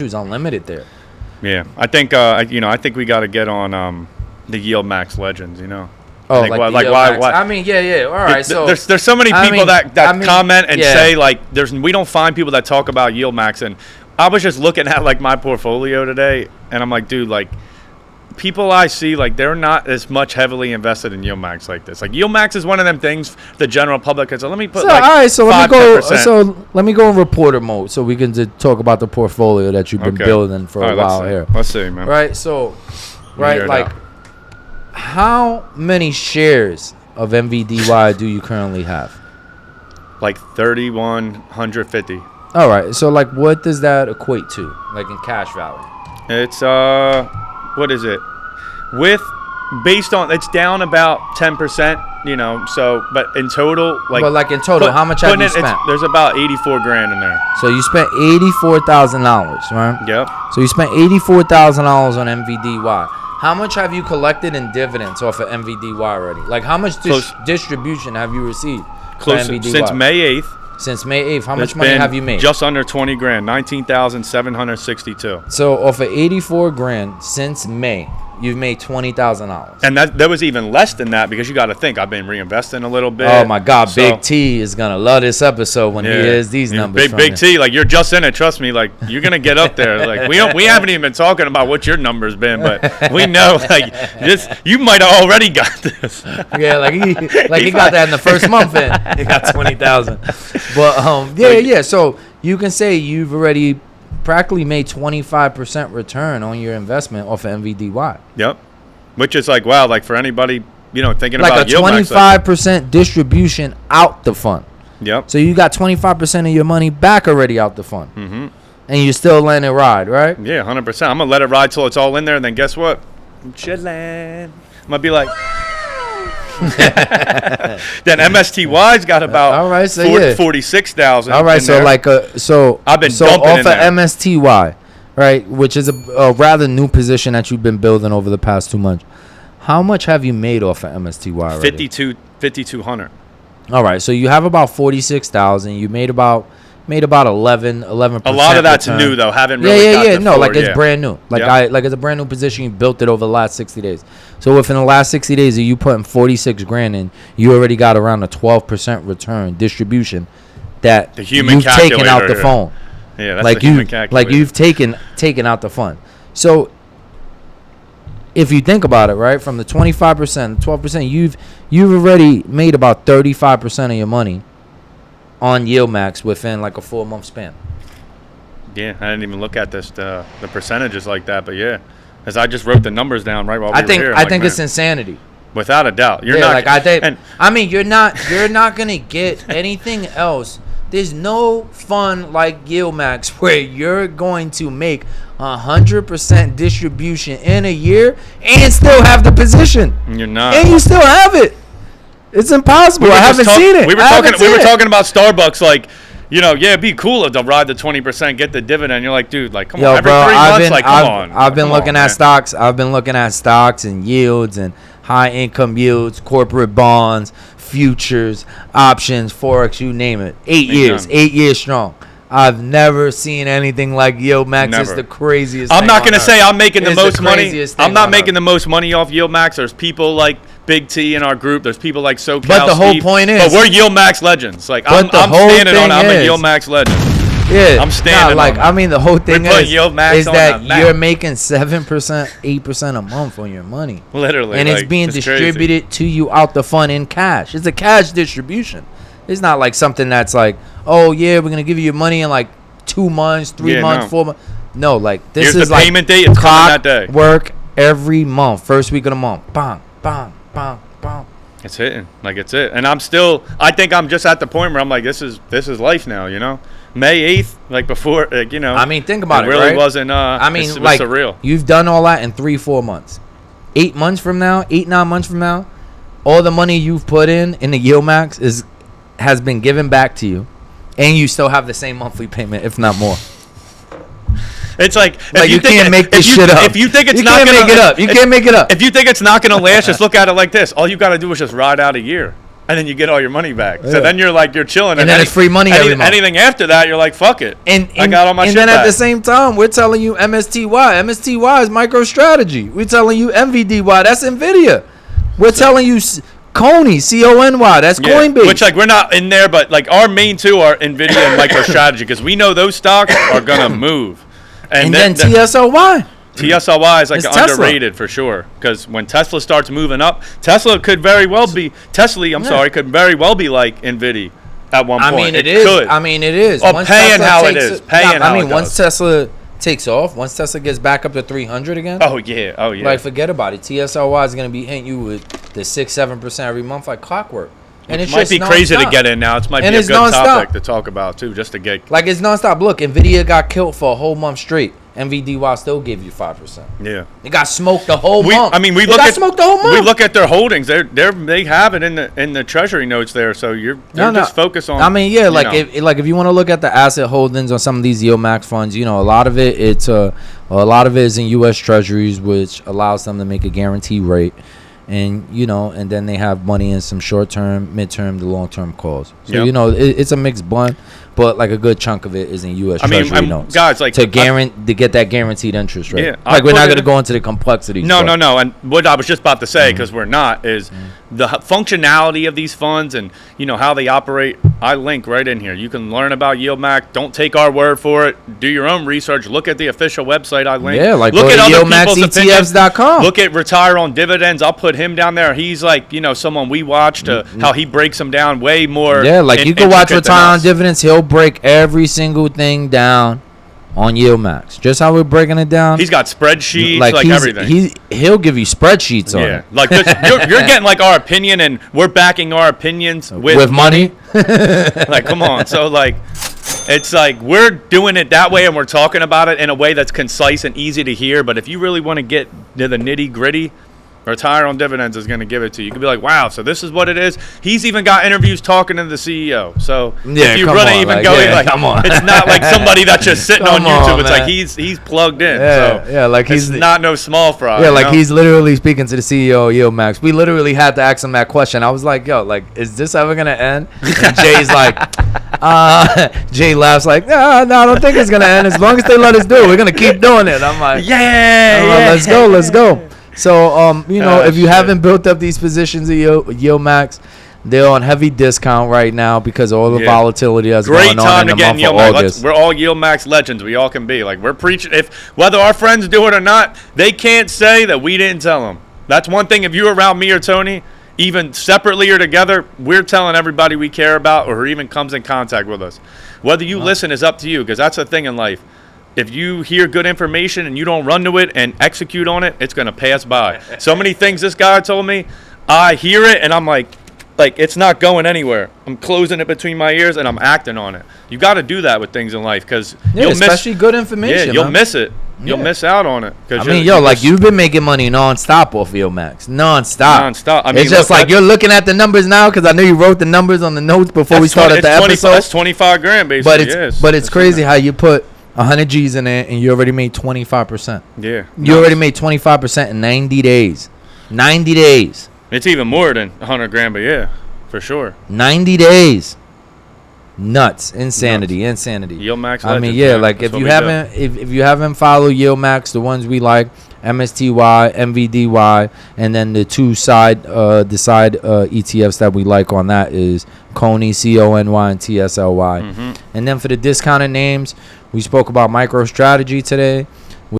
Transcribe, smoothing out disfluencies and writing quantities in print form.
It's unlimited there. Yeah, I think I think we got to get on the YieldMax Legends. Oh, like why? I mean, yeah. All right, so there's so many people that comment and say like we don't find people that talk about YieldMax, and I was just looking at like my portfolio today, and I'm like, dude, like people I see like they're not as much heavily invested in YieldMax like this. Like YieldMax is one of them things the general public is. So let me put all right. So let me go. 5%. So let me go in reporter mode so we can talk about the portfolio that you've been building for a while here. Let's see, man. Right. So, like. How many shares of NVDY do you currently have? Like 3,150. All right. So, like, what does that equate to, like, in cash value? It's what is it? Based on it's down about 10%. So, but in total, how much have you spent? There's about 84 grand in there. So you spent $84,000, right? Yep. So you spent $84,000 on NVDY. How much have you collected in dividends off of NVDY already? Like, how much distribution have you received for NVDY? Since May 8th. Since May 8th, how much money have you made? Just under 20 grand, 19,762. So, off of 84 grand since May, you've made $20,000. And that was even less than that because you got to think I've been reinvesting a little bit. Oh my God, Big T is gonna love this episode when he hears these numbers. Big T, like you're just in it. Trust me, like you're gonna get up there. Like we haven't even been talking about what your numbers been, but we know like you might have already got this. Yeah, like he got that in the first month. He got 20,000. But yeah. So you can say you've already practically made 25% return on your investment off of NVDY. Yep. Which is like, wow, like for anybody, thinking like about YieldMax. Like a 25% distribution out the fund. Yep. So you got 25% of your money back already out the fund. Mm-hmm. And you're still letting it ride, right? Yeah, 100%. I'm going to let it ride till it's all in there, and then guess what? I'm chilling. I'm going to be like... Then MSTY's got about 46,000. All right, so there. like I've been off of MSTY, right, which is a rather new position that you've been building over the past 2 months. How much have you made off of MSTY already? 5,200. All right, so you have about 46,000. You made about 11%. A lot of that's new though. Haven't really got no, like it's brand new. Like it's a brand new position. You built it over the last 60 days. So within the last 60 days of you putting 46 grand in, you already got around a 12% return distribution that you've taken out the phone. Yeah, that's the human calculator. Like you've taken out the fund. So if you think about it, right, from the 25%, 12%, you've already made about 35% of your money on YieldMax within like a 4-month span. Yeah, I didn't even look at this the percentages like that, but yeah, as I just wrote the numbers down right while we were here. I think it's insanity. Without a doubt, you're not. Like you're not gonna get anything else. There's no fund like YieldMax where you're going to make 100% distribution in a year and still have the position. You're not, and you still have it. It's impossible. I haven't seen it. We were talking about Starbucks, like, it'd be cool to ride the 20%, get the dividend. You're like, dude, like, come on, every 3 months, come on. I've been looking at stocks. I've been looking at stocks and yields and high income yields, corporate bonds, futures, options, forex, you name it. 8 years strong. I've never seen anything like YieldMax. It's the craziest thing. I'm not going to say I'm making the most money. I'm not making the most money off YieldMax. There's people like Big T in our group. There's people like SoCal. But the whole point is, but we're YieldMax Legends. Like I'm standing on. I'm a YieldMax Legend. Yeah, I'm standing. The whole thing is that you're map. making 7%, 8% a month on your money. Literally, and it's being distributed to you out the fund in cash. It's a cash distribution. It's not like something that's like, oh yeah, we're gonna give you your money in like 2 months, 3 months, 4 months. No, like this is the payment date. It's coming that day. Work every month, first week of the month. Bang, bang, bang, bang. It's hitting. Like it's it. And I think I'm just at the point where I'm like, this is life now. May 8th, like before, like, I mean, think about it. Really right? wasn't. It was like surreal. You've done all that in 3-4 months. 8 months from now, 8-9 months from now, all the money you've put in the YieldMax has been given back to you, and you still have the same monthly payment, if not more. It's like you can't make this shit up. If you think it's you not can't make it up, you can't make it up. If you think it's not gonna last, just look at it like this. All you got to do is just ride out a year. and then you get all your money back. So then you're chilling, and then it's free money every month. Anything after that, you're like, fuck it. And I got all my shit back. And then at the same time, we're telling you MSTY. MSTY is MicroStrategy. We're telling you NVDY. That's NVIDIA. We're telling you Coney, CONY. That's Coinbase. Which we're not in there, but our main two are NVIDIA and MicroStrategy because we know those stocks are gonna move. And then TSLY. TSLY is underrated for sure because when Tesla starts moving up, Tesla could very well be could very well be like NVIDIA at one point. I mean, it is. I mean, it is. Oh, paying how it is. Once Tesla takes off, once Tesla gets back up to 300 again. Oh yeah. Like forget about it. TSLY is gonna be hitting you with the 6-7% every month like clockwork. And it might be crazy to get in now. It might be a good topic to talk about too, just to get it's nonstop. Look, NVIDIA got killed for a whole month straight. NVDY still gave you 5%. Yeah, it got smoked the whole month. I mean, we look at their holdings. They have it in the treasury notes there. So they're just focused on. I mean, yeah, if you want to look at the asset holdings on some of these YieldMax funds, a lot of it is in U.S. Treasuries, which allows them to make a guarantee rate. And and then they have money in some short-term, mid-term, to long-term calls. So it's a mixed blend, but a good chunk of it is in U.S. Treasury notes. Guys, to get that guaranteed interest rate. Yeah, we're not going to go into the complexities. No. And what I was just about to say, because we're not, is the functionality of these funds and how they operate. I link right in here. You can learn about YieldMax. Don't take our word for it. Do your own research. Look at the official website. I link. Yeah, look at YieldMaxETFs.com. Look at Retire on Dividends. I'll put him down there. He's someone we watched how he breaks them down way more. Yeah, you can watch Retire on Dividends. He'll break every single thing down on YieldMax. Just how we're breaking it down. He's got spreadsheets, everything. He'll give you spreadsheets on it. You're getting our opinion, and we're backing our opinions with money. Come on. So it's we're doing it that way, and we're talking about it in a way that's concise and easy to hear. But if you really want to get to the nitty gritty, Retire on Dividends is going to give it to you. You can be like, wow, so this is what it is. He's even got interviews talking to the CEO. So if you really even go, come on. It's not like somebody that's just sitting on YouTube. It's he's plugged in. He's not no small fry. Yeah, he's literally speaking to the CEO of YieldMax. We literally had to ask him that question. I was like, yo, is this ever going to end? And Jay's Jay laughs no, I don't think it's going to end. As long as they let us do it, we're going to keep doing it. I'm like, let's go. So, if you haven't built up these positions at YieldMax, they're on heavy discount right now because of all the volatility that's going on in the month of August. We're all YieldMax legends. We all can be. We're preaching. Whether our friends do it or not, they can't say that we didn't tell them. That's one thing. If you're around me or Tony, even separately or together, we're telling everybody we care about or even comes in contact with us. Whether you listen is up to you because that's the thing in life. If you hear good information and you don't run to it and execute on it, it's going to pass by. So many things this guy told me, I hear it and I'm like it's not going anywhere. I'm closing it between my ears and I'm acting on it. You got to do that with things in life because you'll especially good information. Yeah, you'll miss it. You'll miss out on it. You've been making money nonstop off YieldMax. Nonstop. I mean, it's just you're looking at the numbers now because I know you wrote the numbers on the notes before we started the episode. That's 25 grand basically. But it's crazy how you put 100 G's in it and you already made 25%. Yeah. You already made 25% in 90 days. 90 days. It's even more than 100 grand, but yeah, for sure. 90 days. Nuts. Insanity. YieldMax Legends. I mean, if you haven't followed YieldMax, the ones we like, MSTY, NVDY, and then the side ETFs that we like on that is Coney, CONY, and TSLY. And then for the discounted names, we spoke about MicroStrategy today.